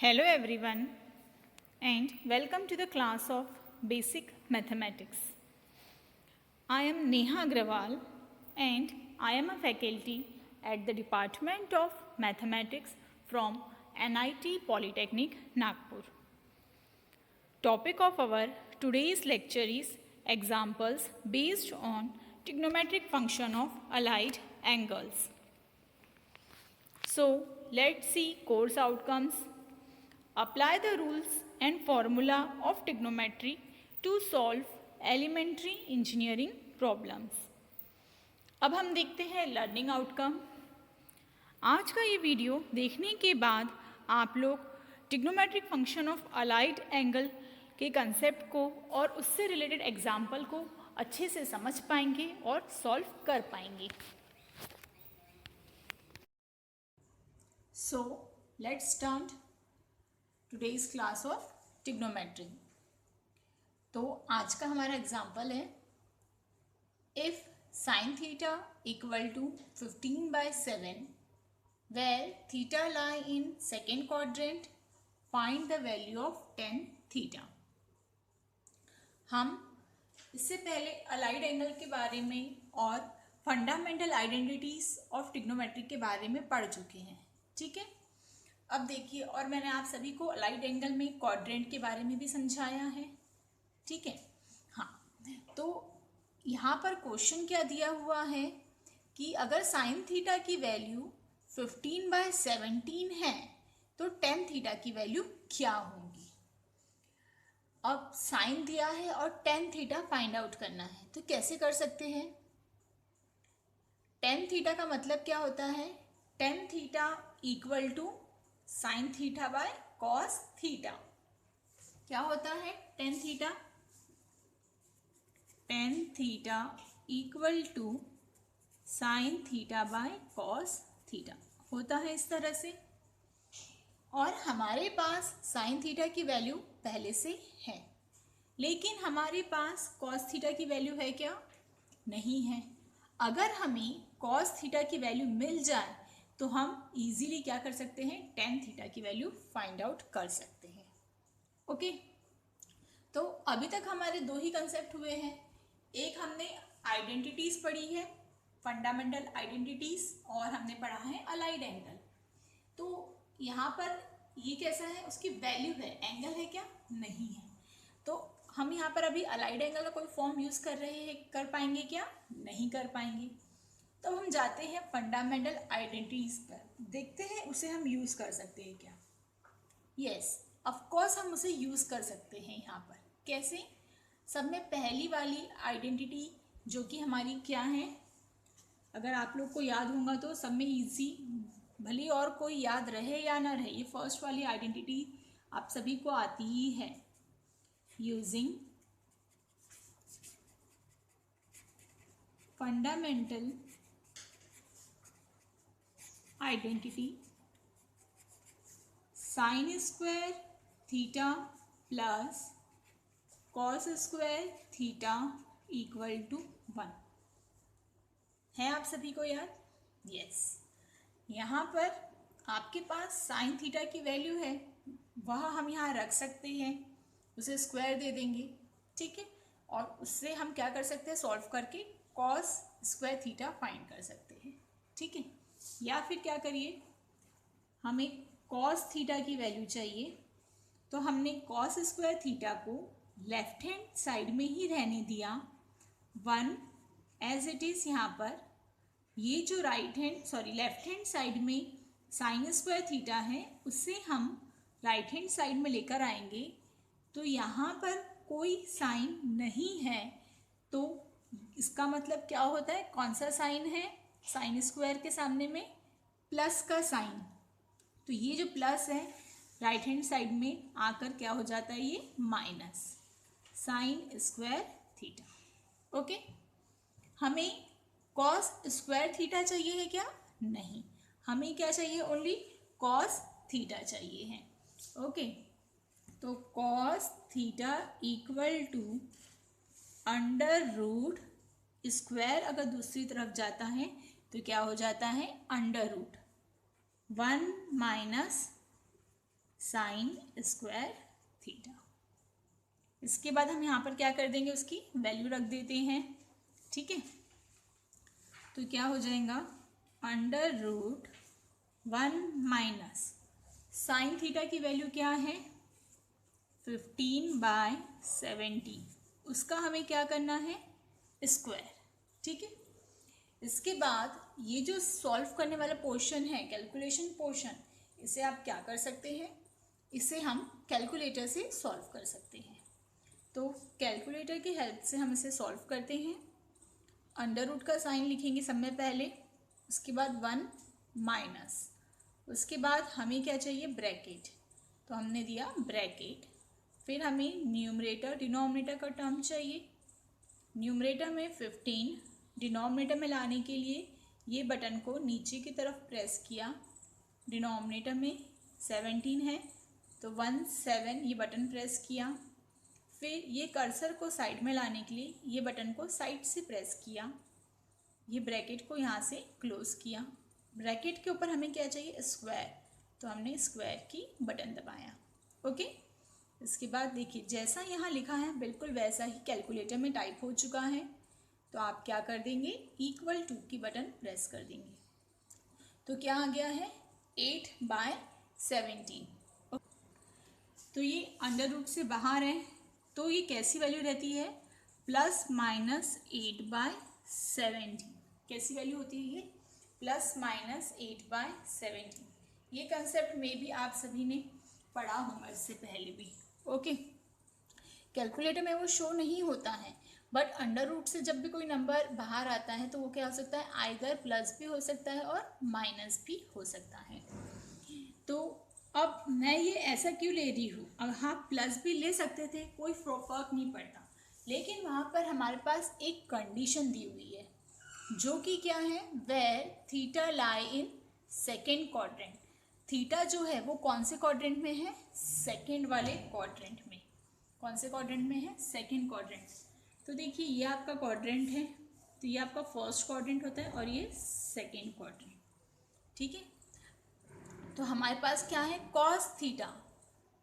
Hello everyone and welcome to the class of Basic Mathematics. I am Neha Agrawal and I am a faculty at the Department of Mathematics from NIT Polytechnic, Nagpur. Topic of our today's lecture is examples based on trigonometric function of allied angles. So let's see course outcomes. Apply the rules and formula of trigonometry to solve elementary engineering problems. अब हम देखते हैं learning outcome. आज का ये video देखने के बाद आप लोग trigonometric function of allied angle के कंसेप्ट को और उससे रिलेटेड एग्जाम्पल को अच्छे से समझ पाएंगे और सॉल्व कर पाएंगे। So let's start today's class of trigonometry. तो आज का हमारा एग्जाम्पल है if sine theta equal to 15/7 where theta lie in second quadrant find the value of tan theta. हम इससे पहले अलाइड एंगल के बारे में और फंडामेंटल आइडेंटिटीज ऑफ ट्रिग्नोमेट्री के बारे में पढ़ चुके हैं, ठीक है। अब देखिए, और मैंने आप सभी को अलाइड एंगल में क्वाड्रेंट के बारे में भी समझाया है, ठीक है। हाँ, तो यहाँ पर क्वेश्चन क्या दिया हुआ है कि अगर साइन थीटा की वैल्यू 15/17 है तो tan थीटा की वैल्यू क्या होगी। अब साइन दिया है और tan थीटा फाइंड आउट करना है, तो कैसे कर सकते हैं। tan थीटा का मतलब क्या होता है, tan theta equal to sine theta by cos theta. क्या होता है tan theta, tan theta equal to sine theta by cos theta होता है इस तरह से। और हमारे पास साइन थीटा की वैल्यू पहले से है, लेकिन हमारे पास कॉस थीटा की वैल्यू है क्या, नहीं है। अगर हमें कॉस थीटा की वैल्यू मिल जाए तो हम इजीली क्या कर सकते हैं, tan थीटा की वैल्यू फाइंड आउट कर सकते हैं। ओके, तो अभी तक हमारे दो ही कंसेप्ट हुए हैं। एक हमने आइडेंटिटीज पढ़ी है, फंडामेंटल आइडेंटिटीज, और हमने पढ़ा है अलाइड एंगल। तो यहाँ पर ये कैसा है, उसकी वैल्यू है, एंगल है क्या, नहीं है। तो हम यहाँ पर अभी अलाइड एंगल का कोई फॉर्म यूज कर रहे हैं, कर पाएंगे क्या, नहीं कर पाएंगे। तो हम जाते हैं फंडामेंटल आइडेंटिटीज पर, देखते हैं उसे हम यूज कर सकते हैं क्या। यस, ऑफ कोर्स हम उसे यूज कर सकते हैं। यहाँ पर कैसे, सब में पहली वाली आइडेंटिटी जो कि हमारी क्या है, अगर आप लोग को याद होगा तो सब में इजी, भले और कोई याद रहे या ना रहे, ये फर्स्ट वाली आइडेंटिटी आप सभी को आती ही है। Using fundamental identity sine square theta plus cos square theta equal to 1 है आप सभी को याद। यस, यहाँ पर आपके पास साइन थीटा की वैल्यू है, वह हम यहाँ रख सकते हैं, उसे स्क्वायर दे देंगे, ठीक है। और उससे हम क्या कर सकते हैं, सॉल्व करके कॉस स्क्वायर थीटा फाइंड कर सकते हैं, ठीक है। या फिर क्या करिए, हमें कॉस थीटा की वैल्यू चाहिए, तो हमने कॉस स्क्वायर थीटा को लेफ्ट हैंड साइड में ही रहने दिया 1 एज इट इज़। यहाँ पर ये जो लेफ्ट हैंड साइड में साइन स्क्वायर थीटा है, उससे हम राइट हैंड साइड में लेकर आएंगे, तो यहाँ पर कोई साइन नहीं है, तो इसका मतलब क्या होता है, कौन सा साइन है, साइन स्क्वायर के सामने में प्लस का साइन। तो ये जो प्लस है राइट हैंड साइड में आकर क्या हो जाता है, ये minus sine square theta. Okay, हमें कॉस स्क्वायर थीटा चाहिए है क्या, नहीं, हमें क्या चाहिए, ओनली कॉस थीटा चाहिए है। ओके, तो cos theta equal to under root square, अगर दूसरी तरफ जाता है तो क्या हो जाता है, under root 1 minus sine square theta. इसके बाद हम यहाँ पर क्या कर देंगे, उसकी वैल्यू रख देते हैं, ठीक है। तो क्या हो जाएगा, under root 1 minus sine theta की वैल्यू क्या है 15/70, उसका हमें क्या करना है, स्क्वायर, ठीक है। इसके बाद ये जो सॉल्व करने वाला पोर्शन है, कैलकुलेशन पोर्शन, इसे आप क्या कर सकते हैं, इसे हम कैलकुलेटर से सॉल्व कर सकते हैं। तो कैलकुलेटर की हेल्प से हम इसे सॉल्व करते हैं। अंडर रूट का साइन लिखेंगे सब में पहले, उसके बाद 1 माइनस, उसके बाद हमें क्या चाहिए, ब्रैकेट, तो हमने दिया ब्रैकेट। फिर हमें न्यूमरेटर डिनोमिनेटर का टर्म चाहिए। न्यूमरेटर में 15, डिनोमिनेटर में लाने के लिए ये बटन को नीचे की तरफ प्रेस किया। डिनोमिनेटर में 17 है तो 17 ये बटन प्रेस किया। फिर ये कर्सर को साइड में लाने के लिए ये बटन को साइड से प्रेस किया। ये ब्रैकेट को यहाँ से क्लोज किया। ब्रैकेट के ऊपर हमें क्या चाहिए, स्क्वायर, तो हमने स्क्वायर की बटन दबाया। ओके, इसके बाद देखिए जैसा यहाँ लिखा है बिल्कुल वैसा ही कैलकुलेटर में टाइप हो चुका है। तो आप क्या कर देंगे, =2 की बटन प्रेस कर देंगे। तो क्या आ गया है, 8/17। तो ये अंडर रूट से बाहर है, तो ये कैसी वैल्यू रहती है, ±8/17। कैसी वैल्यू होती है ये, ±8/17। ये कंसेप्ट में भी आप सभी ने पढ़ा होगा इससे पहले भी। ओके, कैलकुलेटर में वो शो नहीं होता है, बट अंडर रूट से जब भी कोई नंबर बाहर आता है तो वो क्या हो सकता है, आइदर प्लस भी हो सकता है और माइनस भी हो सकता है। तो अब मैं ये ऐसा क्यों ले रही हूँ, अब हाँ प्लस भी ले सकते थे, कोई फर्क नहीं पड़ता, लेकिन वहाँ पर हमारे पास एक कंडीशन दी हुई है जो कि क्या है, where theta lie in second quadrant. Theta जो है वो कौन से क्वाड्रेंट में है, सेकेंड वाले क्वाड्रेंट में। कौन से क्वाड्रेंट में है, सेकेंड क्वाड्रेंट। तो देखिए ये आपका क्वाड्रेंट है, तो ये आपका फर्स्ट क्वाड्रेंट होता है और ये सेकेंड क्वाड्रेंट, ठीक है। तो हमारे पास क्या है, कॉस थीटा,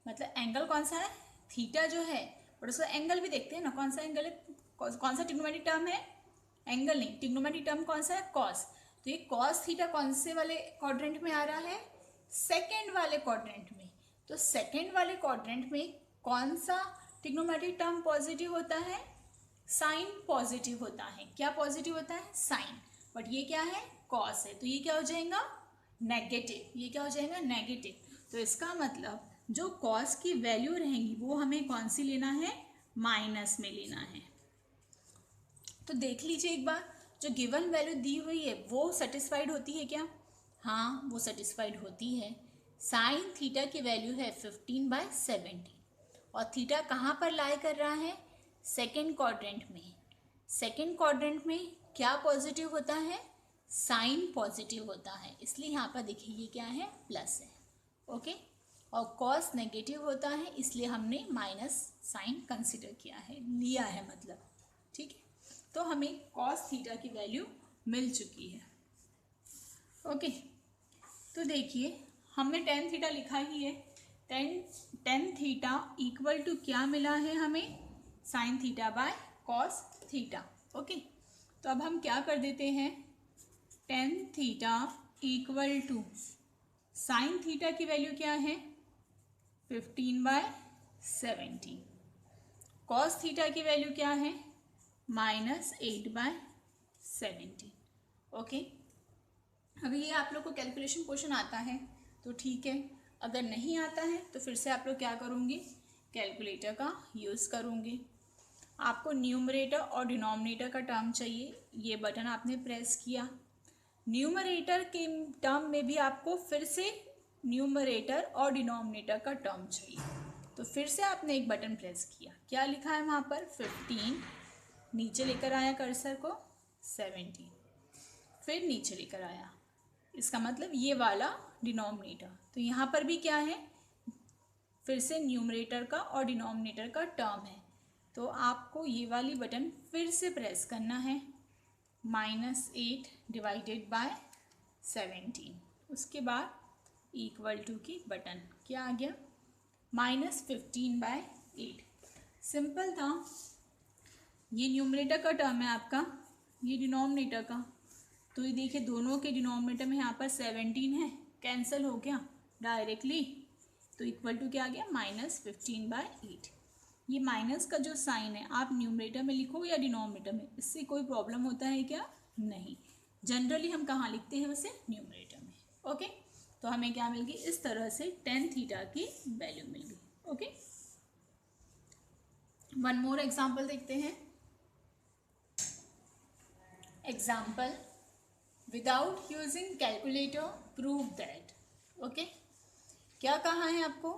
मतलब एंगल कौन सा है, थीटा जो है, और उसका एंगल भी देखते हैं ना, कौन सा एंगल है, कौन सा ट्रिग्नोमेट्रिक टर्म है, एंगल नहीं, ट्रिग्नोमेट्रिक टर्म कौन सा है, कॉस। तो ये कॉस थीटा कौन से वाले क्वाड्रेंट में आ रहा है, सेकेंड वाले क्वाड्रेंट में। तो सेकेंड वाले क्वाड्रेंट में कौन सा ट्रिग्नोमेट्रिक टर्म पॉजिटिव होता है, साइन पॉजिटिव होता है। क्या पॉजिटिव होता है, साइन, बट ये क्या है, कॉस है, तो ये क्या हो जाएगा, नेगेटिव। ये क्या हो जाएगा, नेगेटिव। तो इसका मतलब जो कॉस की वैल्यू रहेंगी वो हमें कौन सी लेना है, माइनस में लेना है। तो देख लीजिए एक बार, जो गिवन वैल्यू दी हुई है वो सेटिस्फाइड होती है क्या, हाँ वो सेटिस्फाइड होती है। साइन थीटा की वैल्यू है 15/70 और थीटा कहाँ पर लाई कर रहा है, सेकेंड क्वाड्रेंट में। सेकेंड क्वाड्रेंट में क्या पॉजिटिव होता है, साइन पॉजिटिव होता है, इसलिए यहाँ पर देखिए ये क्या है, प्लस है। ओके, और कॉस नेगेटिव होता है इसलिए हमने माइनस साइन कंसिडर किया है, लिया है मतलब, ठीक है। तो हमें कॉस थीटा की वैल्यू मिल चुकी है। ओके, तो देखिए हमने टेन थीटा लिखा ही है, टेन थीटा इक्वल टू क्या मिला है हमें, sine theta by cos theta. Okay, तो अब हम क्या कर देते हैं, tan theta equal to sine theta की वैल्यू क्या है 15/70, कॉस थीटा की वैल्यू क्या है -8/70। ओके, अगर ये आप लोग को कैलकुलेशन क्वेश्चन आता है तो ठीक है, अगर नहीं आता है तो फिर से आप लोग क्या करोगे, कैलकुलेटर का यूज़ करोगे। आपको न्यूमरेटर और डिनोमिनेटर का टर्म चाहिए, ये बटन आपने प्रेस किया। न्यूमरेटर के टर्म में भी आपको फिर से न्यूमरेटर और डिनोमिनेटर का टर्म चाहिए, तो फिर से आपने एक बटन प्रेस किया। क्या लिखा है वहाँ पर, 15, नीचे लेकर आया कर्सर को 17, फिर नीचे लेकर आया, इसका मतलब ये वाला डिनोमिनेटर। तो यहाँ पर भी क्या है, फिर से न्यूमरेटर का और डिनोमिनेटर का टर्म है, तो आपको ये वाली बटन फिर से प्रेस करना है, -8/17, उसके बाद इक्वल टू की बटन क्या आ गया -15/8। सिंपल था। ये न्यूमरेटर का टर्म है आपका, ये डिनोमिनेटर का। तो ये देखिए दोनों के डिनोमिनेटर में यहाँ पर 17 है, कैंसिल हो गया डायरेक्टली। तो इक्वल टू क्या आ गया, -15/8। ये माइनस का जो साइन है आप न्यूमरेटर में लिखो या डिनोमिनेटर में, इससे कोई प्रॉब्लम होता है क्या, नहीं। जनरली हम कहाँ लिखते हैं उसे, न्यूमरेटर में। ओके, तो हमें क्या मिल गई, इस तरह से tan थीटा की वैल्यू मिल गई। ओके, वन मोर एग्जाम्पल देखते हैं। Example, without using calculator prove that. Okay, क्या कहा है आपको,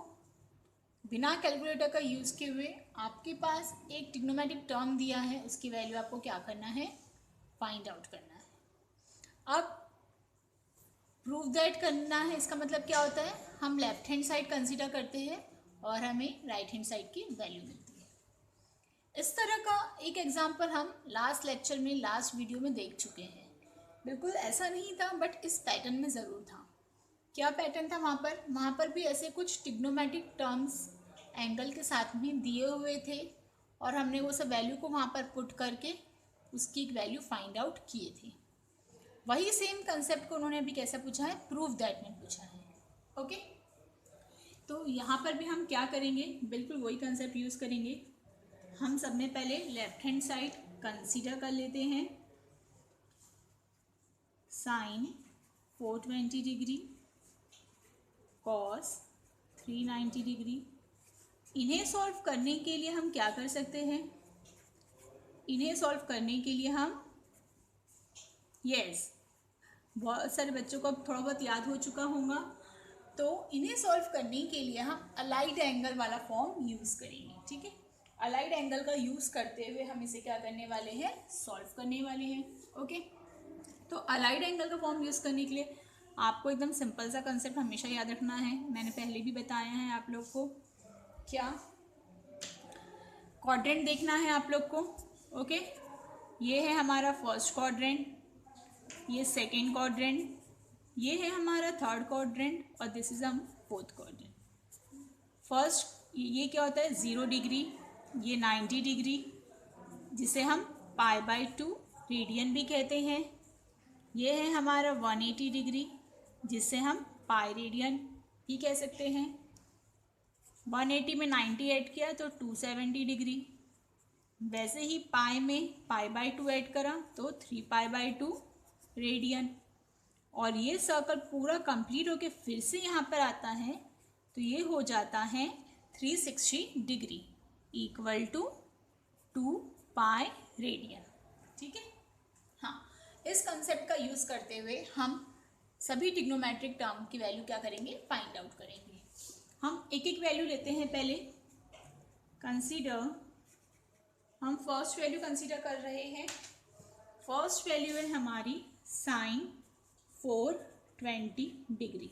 बिना कैलकुलेटर का यूज़ किए हुए आपके पास एक ट्रिग्नोमेट्रिक टर्म दिया है, उसकी वैल्यू आपको क्या करना है, फाइंड आउट करना है। अब प्रूव दैट करना है, इसका मतलब क्या होता है, हम लेफ्ट हैंड साइड कंसीडर करते हैं और हमें राइट हैंड साइड की वैल्यू मिलती है। इस तरह का एक एग्जाम्पल हम लास्ट लेक्चर में, लास्ट वीडियो में देख चुके हैं। बिल्कुल ऐसा नहीं था, बट इस पैटर्न में ज़रूर था। क्या पैटर्न था वहाँ पर भी ऐसे कुछ ट्रिग्नोमेट्रिक टर्म्स एंगल के साथ में दिए हुए थे और हमने वो सब वैल्यू को वहाँ पर पुट करके उसकी एक वैल्यू फाइंड आउट किए थे। वही सेम कंसेप्ट को उन्होंने अभी कैसे पूछा है, प्रूव दैट में पूछा है। ओके, तो यहाँ पर भी हम क्या करेंगे, बिल्कुल वही कंसेप्ट यूज़ करेंगे। हम सब में पहले लेफ्ट हैंड साइड कंसीडर कर लेते हैं, साइन 420 डिग्री, कॉस 390 डिग्री। इन्हें सॉल्व करने के लिए हम क्या कर सकते हैं, इन्हें सॉल्व करने के लिए हम बहुत सारे बच्चों को अब थोड़ा बहुत याद हो चुका होगा। तो इन्हें सॉल्व करने के लिए हम अलाइड एंगल वाला फॉर्म यूज़ करेंगे। ठीक है, अलाइड एंगल का यूज़ करते हुए हम इसे क्या करने वाले हैं, सॉल्व करने वाले हैं। ओके, तो अलाइड एंगल का फॉर्म यूज़ करने के लिए आपको एकदम सिंपल सा कंसेप्ट हमेशा याद रखना है। मैंने पहले भी बताया है आप लोग को, क्या क्वाड्रेंट देखना है आप लोग को। ओके, ये है हमारा फर्स्ट क्वाड्रेंट, ये सेकेंड क्वाड्रेंट, ये है हमारा थर्ड क्वाड्रेंट और दिस इज हम फोर्थ क्वाड्रेंट। फर्स्ट ये क्या होता है, 0 डिग्री, ये 90 डिग्री जिसे हम π/2 रेडियन भी कहते हैं। ये है हमारा 180 डिग्री जिसे हम पाई रेडियन भी कह सकते हैं। 180 में 90 ऐड किया तो 270 डिग्री। वैसे ही पाई में π/2 ऐड करा तो 3π/2 रेडियन। और ये सर्कल पूरा कंप्लीट होके फिर से यहाँ पर आता है तो ये हो जाता है 360 डिग्री इक्वल टू 2π रेडियन। ठीक है, हाँ, इस कंसेप्ट का यूज़ करते हुए हम सभी ट्रिग्नोमेट्रिक टर्म की वैल्यू क्या करेंगे, फाइंड आउट करेंगे। हम एक एक वैल्यू लेते हैं। पहले कंसीडर, हम फर्स्ट वैल्यू कंसीडर कर रहे हैं। फर्स्ट वैल्यू है हमारी साइन 420 डिग्री।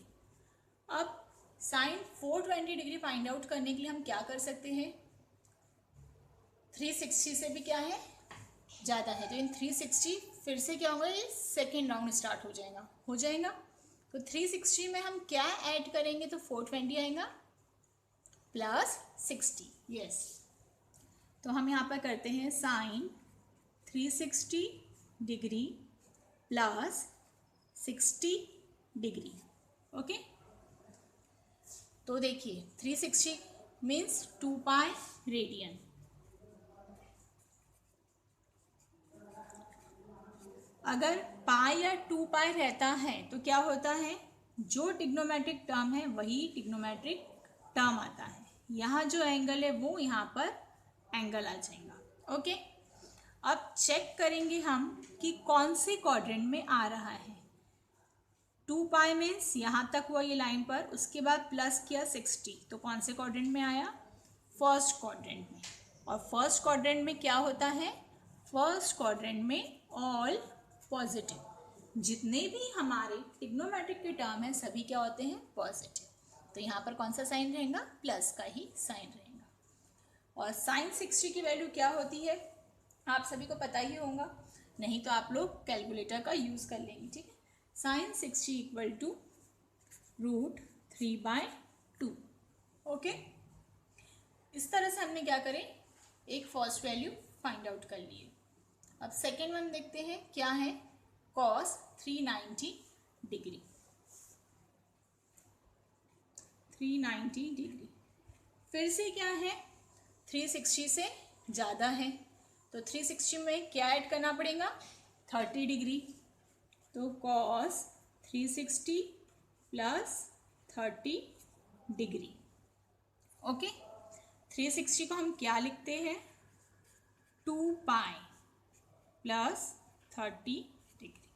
अब साइन 420 डिग्री फाइंड आउट करने के लिए हम क्या कर सकते हैं, 360 से भी क्या है, ज़्यादा है, तो इन 360 फिर से क्या होगा, ये सेकेंड राउंड स्टार्ट हो जाएगा। तो 360 में हम क्या ऐड करेंगे, तो 420 आएगा प्लस 60। यस, तो हम यहाँ पर करते हैं sine 360 degree plus 60 degree. Okay, तो देखिए 360 मीन्स 2π रेडियन। अगर पाई या 2π रहता है तो क्या होता है, जो ट्रिग्नोमेट्रिक टर्म है वही ट्रिग्नोमेट्रिक टर्म आता है। यहाँ जो एंगल है वो यहाँ पर एंगल आ जाएगा। ओके, अब चेक करेंगे हम कि कौन से क्वाड्रेंट में आ रहा है। 2π मीन्स यहाँ तक हुआ ये लाइन पर, उसके बाद प्लस किया 60, तो कौन से क्वाड्रेंट में आया, फर्स्ट क्वाड्रेंट में। और फर्स्ट क्वाड्रेंट में क्या होता है, फर्स्ट क्वाड्रेंट में ऑल पॉजिटिव, जितने भी हमारे ट्रिग्नोमेट्रिक के टर्म हैं सभी क्या होते हैं, पॉजिटिव। तो यहाँ पर कौन सा साइन रहेगा, प्लस का ही साइन रहेगा। और साइन 60 की वैल्यू क्या होती है आप सभी को पता ही होगा, नहीं तो आप लोग कैलकुलेटर का यूज़ कर लेंगे। ठीक है, साइन 60 इक्वल टू √3/2। ओके, इस तरह से हमने क्या करें, एक फर्स्ट वैल्यू फाइंड आउट कर लिए। अब सेकेंड वन देखते हैं क्या है, cos 390 डिग्री। 390 डिग्री फिर से क्या है, 360 से ज़्यादा है, तो 360 में क्या ऐड करना पड़ेगा, 30 डिग्री। तो cos 360 प्लस 30 डिग्री। ओके, 360 को हम क्या लिखते हैं, 2 पाई प्लस 30 डिग्री।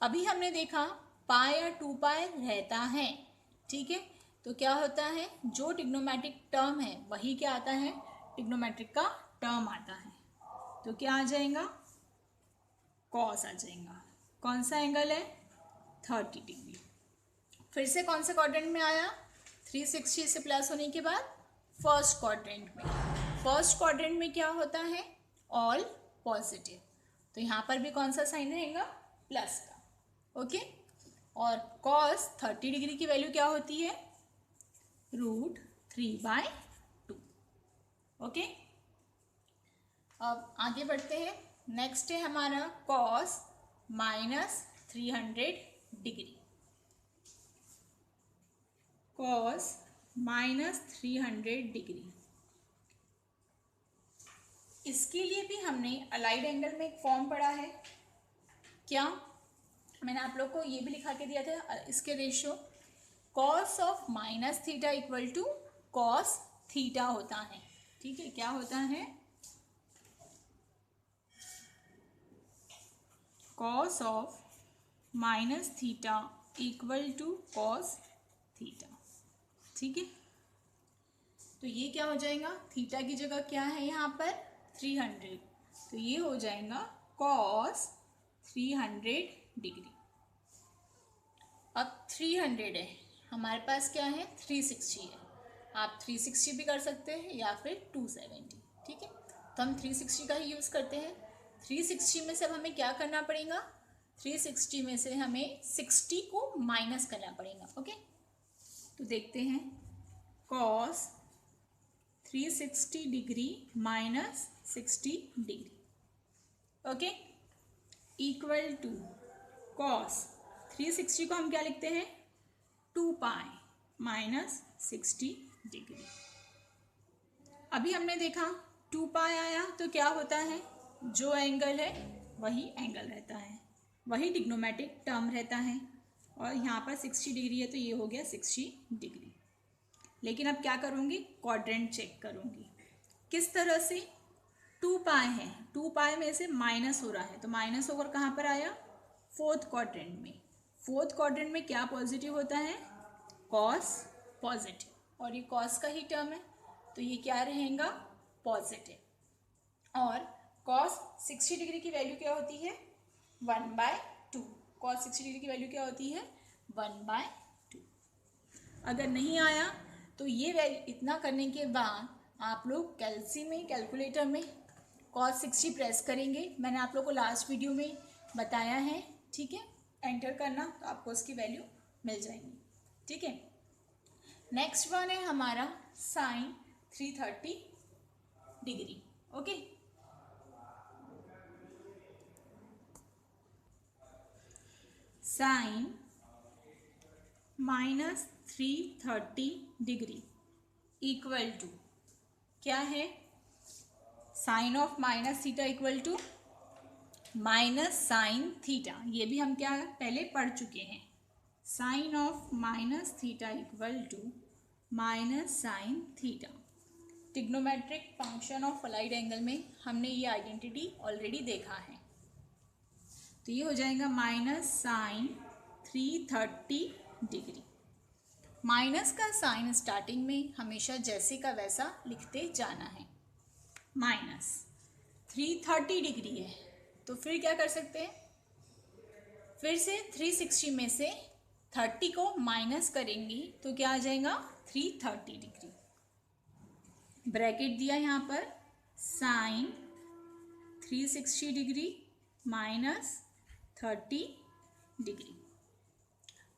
अभी हमने देखा पाई या 2 पाई रहता है, ठीक है, तो क्या होता है, जो ट्रिग्नोमेट्रिक टर्म है वही क्या आता है, ट्रिग्नोमेट्रिक का टर्म आता है। तो क्या आ जाएगा, कॉस आ जाएगा। कौन सा एंगल है, 30 डिग्री। फिर से कौन से क्वाड्रेंट में आया, 360 से प्लस होने के बाद फर्स्ट क्वाड्रेंट में। फर्स्ट क्वाड्रेंट में क्या होता है, ऑल पॉजिटिव, तो यहाँ पर भी कौन सा साइन रहेगा, प्लस का। ओके, और cos 30 डिग्री की वैल्यू क्या होती है, √3/2। ओके, अब आगे बढ़ते हैं। नेक्स्ट है हमारा cos -300 डिग्री। cos -300 डिग्री, इसके लिए भी हमने अलाइड एंगल में एक फॉर्म पढ़ा है। क्या, मैंने आप लोग को ये भी लिखा के दिया था, इसके ratio cos of -theta equal to cos theta होता है। ठीक है, क्या होता है, cos of -theta equal to cos theta. ठीक है, तो ये क्या हो जाएगा, थीटा की जगह क्या है यहाँ पर 300, तो ये हो जाएगा cos 300 डिग्री। अब 300 है, हमारे पास क्या है, 360 है। आप 360 भी कर सकते हैं या फिर 270। ठीक है, तो हम 360 का ही यूज़ करते हैं। 360 में से अब हमें क्या करना पड़ेगा, 360 में से हमें 60 को माइनस करना पड़ेगा। ओके, तो देखते हैं, cos 360 degree minus 60 degree, okay, equal to cos 360 को हम क्या लिखते हैं, 2 पाई माइनस 60 डिग्री। अभी हमने देखा 2 पाई आया तो क्या होता है, जो एंगल है वही एंगल रहता है, वही ट्रिग्नोमेट्रिक टर्म रहता है, और यहाँ पर 60 डिग्री है तो ये हो गया 60 डिग्री। लेकिन अब क्या करूँगी, क्वाड्रेंट चेक करूँगी। किस तरह से, 2 पाई है, 2 पाई में से माइनस हो रहा है, तो माइनस होकर कहाँ पर आया, फोर्थ क्वाड्रेंट में। फोर्थ क्वाड्रेंट में क्या पॉजिटिव होता है, कॉस पॉजिटिव, और ये कॉस का ही टर्म है, तो ये क्या रहेगा, पॉजिटिव। और कॉस 60 डिग्री की वैल्यू क्या होती है, 1/2। कॉस 60 डिग्री की वैल्यू क्या होती है, 1/2। अगर नहीं आया तो ये वैल्यू, इतना करने के बाद आप लोग कैलकुलेटर में cos 60 प्रेस करेंगे। मैंने आप लोग को लास्ट वीडियो में बताया है, ठीक है, एंटर करना तो आपको उसकी वैल्यू मिल जाएगी। ठीक है, नेक्स्ट वन है हमारा sin 330 degree. Okay, sin -330 degree equal to क्या है, sine of minus theta equal to minus sine theta. ये भी हम क्या पहले पढ़ चुके हैं, sine of minus theta equal to minus sine theta. Trigonometric function of allied angle में हमने ये आइडेंटिटी ऑलरेडी देखा है, तो ये हो जाएगा माइनस साइन 330 डिग्री। माइनस का साइन स्टार्टिंग में हमेशा जैसे का वैसा लिखते जाना है। माइनस 330 डिग्री है, तो फिर क्या कर सकते हैं, फिर से 360 में से 30 को माइनस करेंगी तो क्या आ जाएगा, 330 डिग्री। ब्रैकेट दिया यहाँ पर, साइन 360 डिग्री माइनस 30 डिग्री।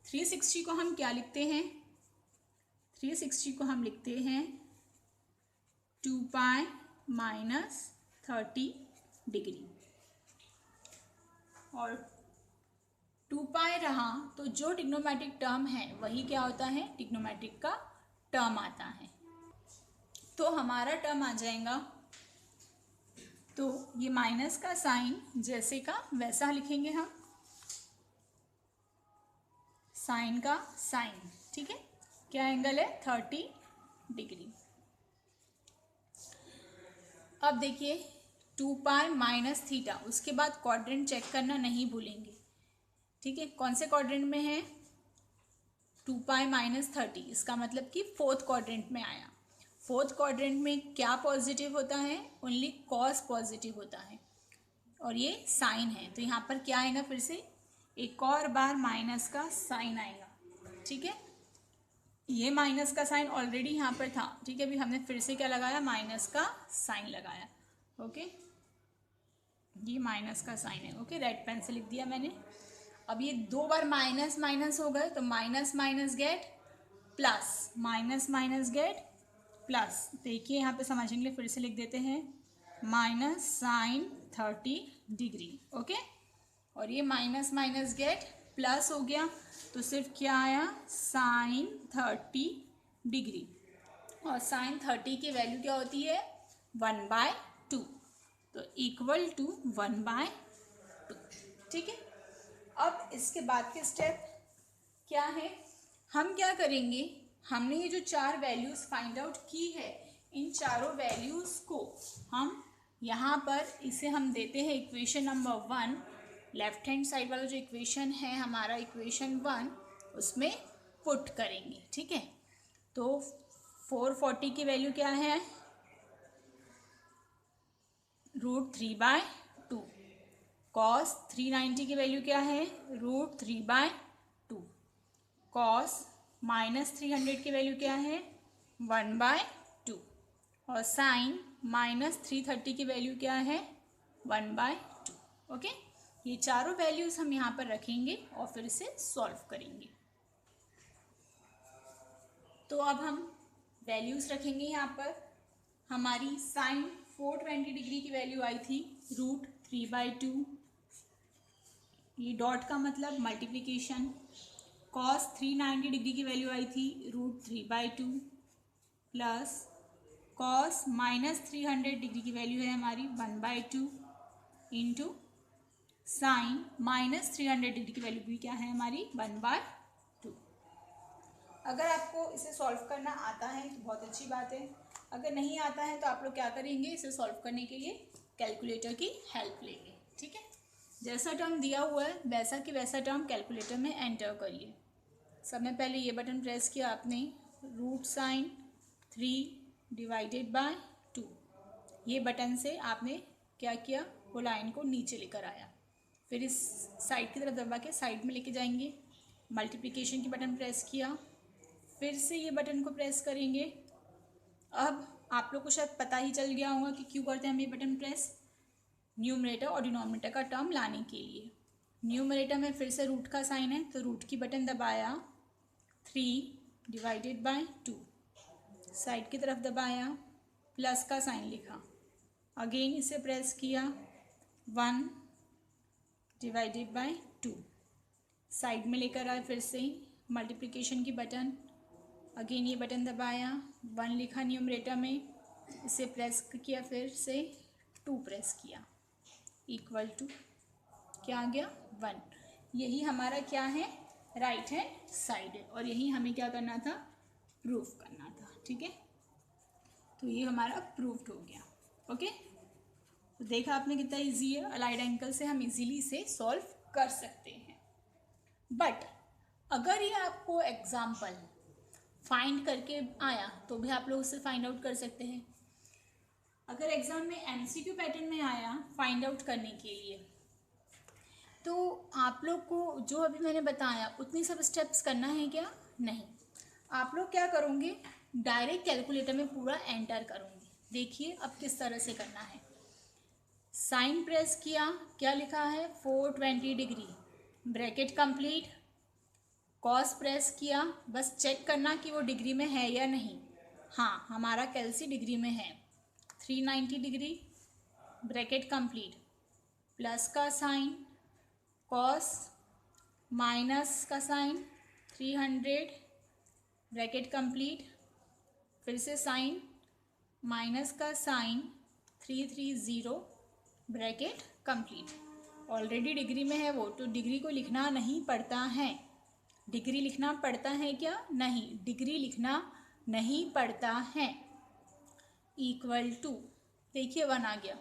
360 को हम क्या लिखते हैं, 360 को हम लिखते हैं 2 पाई माइनस 30 डिग्री। और 2 पाई रहा तो जो ट्रिग्नोमेट्रिक टर्म है वही क्या होता है, ट्रिग्नोमेट्रिक का टर्म आता है। तो हमारा टर्म आ जाएगा, तो ये माइनस का साइन जैसे का वैसा लिखेंगे हम, साइन का साइन, ठीक है। क्या एंगल है, 30 डिग्री। अब देखिए 2 पाई माइनस थीटा, उसके बाद क्वाड्रेंट चेक करना नहीं भूलेंगे, ठीक है। कौन से क्वाड्रेंट में है, 2 पाई माइनस 30, इसका मतलब कि फोर्थ क्वाड्रेंट में आया। फोर्थ क्वाड्रेंट में क्या पॉजिटिव होता है, ओनली कॉस पॉजिटिव होता है, और ये साइन है। तो यहाँ पर क्या आएगा, फिर से एक और बार माइनस का साइन आएगा, ठीक है। ये माइनस का साइन ऑलरेडी यहाँ पर था, ठीक है। अभी हमने फिर से क्या लगाया, माइनस का साइन लगाया, ओके। ये माइनस का साइन है, ओके, रेड पेन से लिख दिया मैंने। अब ये 2 बार माइनस माइनस हो गए, तो minus minus gate plus, minus minus gate plus. देखिए यहाँ पे समझने के लिए फिर से लिख देते हैं, माइनस साइन 30 डिग्री, ओके। और ये माइनस माइनस गेट प्लस हो गया, तो सिर्फ क्या आया, साइन 30 डिग्री। और साइन 30 की वैल्यू क्या होती है, 1/2, तो इक्वल टू 1/2, ठीक है। अब इसके बाद के स्टेप क्या है, हम क्या करेंगे, हमने ये जो 4 वैल्यूज़ फाइंड आउट की है, इन चारों वैल्यूज़ को हम यहाँ पर इसे हम देते हैं equation number 1, left hand side वाला जो इक्वेशन है हमारा इक्वेशन 1, उसमें पुट करेंगे, ठीक है। तो 440 की वैल्यू क्या है, √3/2। कॉस 390 की वैल्यू क्या है, √3/2। कॉस माइनस 300 की वैल्यू क्या है, 1/2। और साइन माइनस 330 की वैल्यू क्या है, 1/2, ओके। ये चारों वैल्यूज़ हम यहाँ पर रखेंगे और फिर इसे सॉल्व करेंगे। तो अब हम वैल्यूज़ रखेंगे यहाँ पर। हमारी साइन 420 डिग्री की वैल्यू आई थी √3/2, ये डॉट का मतलब मल्टीप्लिकेशन। कॉस 390 डिग्री की वैल्यू आई थी √3/2 प्लस कॉस माइनस 300 डिग्री की वैल्यू है हमारी 1/2 इंटू साइन माइनस 300 डिग्री की वैल्यू भी क्या है हमारी 1/2। अगर आपको इसे सॉल्व करना आता है तो बहुत अच्छी बात है, अगर नहीं आता है तो आप लोग क्या करेंगे, इसे सॉल्व करने के लिए कैलकुलेटर की हेल्प लेंगे, ठीक है। जैसा टर्म दिया हुआ है वैसा कि वैसा टर्म कैलकुलेटर में एंटर करिए। सबसे पहले ये बटन प्रेस किया आपने, √sin3/2, ये बटन से आपने क्या किया, वो लाइन को नीचे लेकर आया। फिर इस साइड की तरफ दबा के साइड में लेके जाएंगे, मल्टीप्लिकेशन की बटन प्रेस किया, फिर से ये बटन को प्रेस करेंगे। अब आप लोग को शायद पता ही चल गया होगा कि क्यों करते हैं हम ये बटन प्रेस, न्यूमरेटर और डिनोमिनेटर का टर्म लाने के लिए। न्यूमरेटर में फिर से रूट का साइन है, तो रूट की बटन दबाया, 3/2, साइड की तरफ दबाया, प्लस का साइन लिखा, अगेन इसे प्रेस किया, 1/2, साइड में लेकर आए, फिर से मल्टीप्लिकेशन की बटन, अगेन ये बटन दबाया, 1 लिखा न्यूमरेटर में, इसे प्रेस किया, फिर से 2 प्रेस किया, इक्वल टू क्या आ गया, 1। यही हमारा क्या है, राइट हैंड साइड है, और यही हमें क्या करना था, प्रूफ करना था, ठीक है। तो ये हमारा प्रूफ्ड हो गया, ओके। तो देखा आपने कितना इजी है, अलाइड एंगल से हम इजीली इसे सॉल्व कर सकते हैं। बट अगर ये आपको एग्जाम्पल फाइंड करके आया तो भी आप लोग उससे फाइंड आउट कर सकते हैं। अगर एग्जाम में एमसीक्यू पैटर्न में आया फाइंड आउट करने के लिए, तो आप लोग को जो अभी मैंने बताया उतनी सब स्टेप्स करना है क्या, नहीं। आप लोग क्या करोगे, डायरेक्ट कैलकुलेटर में पूरा एंटर करोगे। देखिए अब किस तरह से करना है, साइन प्रेस किया, क्या लिखा है, 420 degree, bracket complete, cos press किया, बस चेक करना कि वो डिग्री में है या नहीं। हाँ, हमारा कैल्सी डिग्री में है, 390 डिग्री, ब्रैकेट कंप्लीट, प्लस का साइन, कॉस, माइनस का साइन 300, ब्रैकेट कंप्लीट, फिर से साइन, माइनस का sine 330, bracket complete. Already degree में है वो, तो डिग्री को लिखना नहीं पड़ता है। डिग्री लिखना पड़ता है क्या? नहीं, डिग्री लिखना नहीं पड़ता है। इक्वल टू, देखिए 1 आ गया,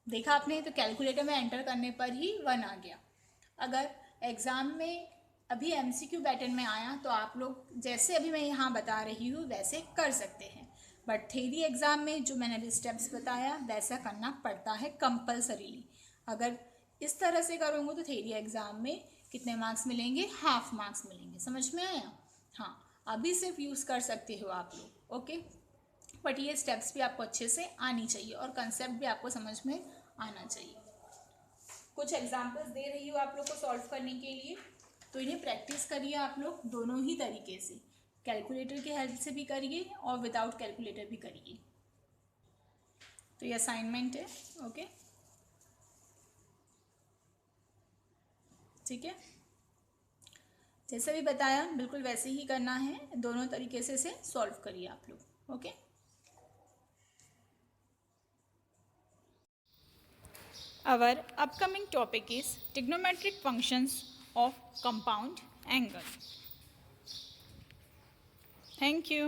देखा आपने, तो कैलकुलेटर में एंटर करने पर ही 1 आ गया। अगर एग्ज़ाम में अभी MCQ पैटर्न में आया तो आप लोग जैसे अभी मैं यहाँ बता रही हूँ वैसे कर सकते हैं, बट थ्योरी एग्ज़ाम में जो मैंने अभी स्टेप्स बताया वैसा करना पड़ता है कंपल्सरीली। अगर इस तरह से करूँगी तो थ्योरी एग्ज़ाम में कितने मार्क्स मिलेंगे? हाफ मार्क्स मिलेंगे। समझ में आया? हाँ, अभी सिर्फ यूज़ कर सकते हो आप लोग, ओके। बट ये स्टेप्स भी आपको अच्छे से आनी चाहिए और कंसेप्ट भी आपको समझ में आना चाहिए। कुछ एग्जांपल्स दे रही हूँ आप लोग को सॉल्व करने के लिए, तो इन्हें प्रैक्टिस करिए आप लोग दोनों ही तरीके से, कैलकुलेटर की हेल्प से भी करिए और विदाउट कैलकुलेटर भी करिए। तो ये असाइनमेंट है, ओके, ठीक है। जैसे भी बताया बिल्कुल वैसे ही करना है, दोनों तरीके से सॉल्व करिए आप लोग, okay. Our upcoming topic is trigonometric functions of compound angle. Thank you.